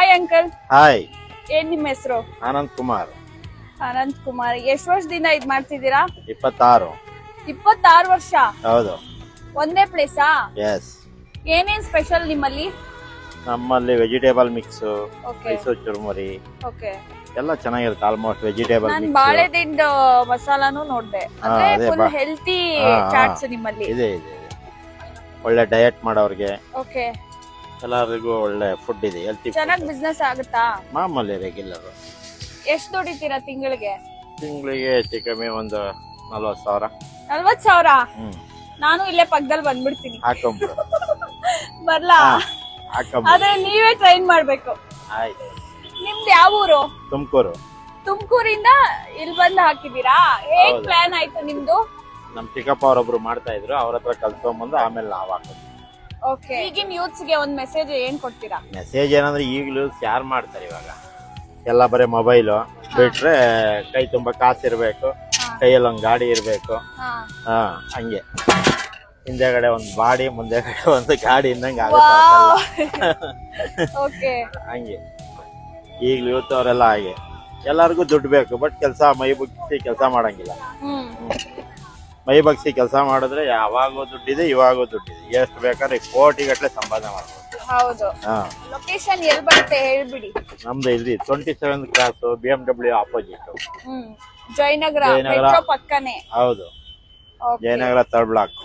Hi uncle. Hi, ಏನ್ ನಿಮ್ಮ ಹೆಸರು? ಆನಂದ್ ಕುಮಾರ್. ಅನಂತ್ ಕುಮಾರ್. ಎಷ್ಟು ವರ್ಷದಿಂದ ಇದ್ ಮಾಡ್ತಿದ್ದೀರಾ? 26. 26 ವರ್ಷ. ಹೌದು. ಒಂದೇ ಪ್ಲೇಸಾ? ಎಸ್. ಏನೇನ್ ಸ್ಪೆಷಲ್ ನಿಮ್ಮಲ್ಲಿ? ನಮ್ಮಲ್ಲಿ ವೆಜಿಟೇಬಲ್ ಮಿಕ್ಸ್, ಓಕೆ ಮೈಸೂರು ಚುರುಮುರಿ ಓಕೆ. ಎಲ್ಲ ಚೆನ್ನಾಗಿರುತ್ತೆ. ಆಲ್ಮೋಸ್ಟ್ ವೆಜಿಟೇಬಲ್ ನಾನ್ ಮಿಕ್ಸ್ ಬಾಳೆದಿಂಡ್ ಮಸಾಲಾನು ನೋಡ್ದೆ. ಅಂದ್ರೆ ಅದೇ ಫುಲ್ ಹೆಲ್ತಿ ಚಾಟ್ಸ್ ನಿಮ್ಮಲ್ಲಿ. ಇದೆ ಇದೆ. ಒಳ್ಳೆ ಡಯಟ್ ಮಾಡೋರ್ಗೆ ಓಕೆ. ಎಲ್ಲರಿಗೂ ಒಳ್ಳೆ ಫುಡ್ ಇದೆ, ಹೆಲ್ತಿ. ಚೆನ್ನಾಗ್ ಬಿಸ್ನೆಸ್ ಆಗುತ್ತಾ? ಮಾಮೂಲಿ ರೆಗ್ಯುಲರ್. ಎಷ್ಟು ದುಡಿತೀರಾ ತಿಂಗಳಿಗೆ? ತಿಂಗಳಿಗೆ ಹೆಚ್ಚು ಕಮ್ಮಿ ಒಂದು 40,000. 40,000? ಹ್ಮ್, ನಾನು ಇಲ್ಲೇ ಪಕ್ಕದಲ್ಲಿ ಬಂದ್ಬಿಡ್ತೀನಿ. ಹಾಕೊಂಬಿಡು. ಬರ್ಲಾ? ಹಾಕೊಂಬಿಡು. ಆದ್ರೆ ನೀವೇ ಟ್ರೈನ್ ಮಾಡ್ಬೇಕು. ಆಯ್ತು. ನಿಮ್ದು ಯಾವ ಊರು? ತುಮಕೂರು. ತುಮಕೂರಿಂದ ಇಲ್ಲಿ ಬಂದು ಹಾಕಿದೀರಾ? ಹೇಗ್ ಹೌದು. ಪ್ಲಾನ್ ಆಯ್ತು ನಿಮ್ದು? ನಮ್ ಚಿಕ್ಕಪ್ಪ ಅವರೊಬ್ರು ಮಾಡ್ತಾ ಇದ್ರು, ಅವ್ರ ಹತ್ರ ಕಲ್ತ್ಕೊಂಡ್ಬಂದು ಆಮೇಲೆ ನಾವ್ ಹಾಕೋದು. ಓಕೆ. ಈಗಿನ ಯೂತ್ಸ್ ಗೆ ಒಂದ್ ಮೆಸೇಜ್ ಏನ್ ಕೊಡ್ತೀರಾ? ಮೆಸೇಜ್ ಏನಂದ್ರೆ ಈಗಲೂ ಯಾರು ಮಾಡ್ತಾರೆ ಇವಾಗ, ಎಲ್ಲ ಬರೀ ಮೊಬೈಲು ಬಿಟ್ರೆ ಕೈ ತುಂಬಾ ಕಾಸು ಇರ್ಬೇಕು, ಕೈಯಲ್ಲಿ ಒಂದ್ ಗಾಡಿ ಇರ್ಬೇಕು. ಹಾ, ಹಂಗೆ ಹಿಂದೆಗಡೆ ಒಂದ್ ಬಾಡಿ, ಮುಂದೆಗಡೆ ಒಂದು ಗಾಡಿ ಇದ್ದಂಗೆ ಆಗುತ್ತೆ. ಓಕೆ. ಹಂಗೆ ಈಗ್ಲೂ ಯೂತ್ ಅವರೆಲ್ಲ ಹಾಗೆ. ಎಲ್ಲರಿಗೂ ದುಡ್ಡು ಬೇಕು, ಬಟ್ ಕೆಲಸ ಮೈ ಬಗ್ಸಿ ಕೆಲಸ ಮಾಡಂಗಿಲ್ಲ. ಮೈ ಬಗ್ಸಿ ಕೆಲಸ ಮಾಡಿದ್ರೆ ಯಾವಾಗೂ ದುಡ್ಡಿದೆ, ಇವಾಗೂ ದುಡ್ಡಿದೆ. ಎಷ್ಟು ಬೇಕಾದ್ರೆ ಕೋಟಿಗಟ್ಟಲೆ ಸಂಪಾದನೆ ಮಾಡ್ಬೋದು. ಹೌದು. ಹಾ, ಲೊಕೇಶನ್ ಎಲ್ಲಿ ಬರುತ್ತೆ ಹೇಳ್ಬಿಡಿ. ನಮ್ದು ಇಲ್ಲಿ 27th cross, BMW opposite. Jayanagar Jayanagar. Metro ಪಕ್ಕನೆ. ಹೌದು, Okay. Jayanagar 3rd block.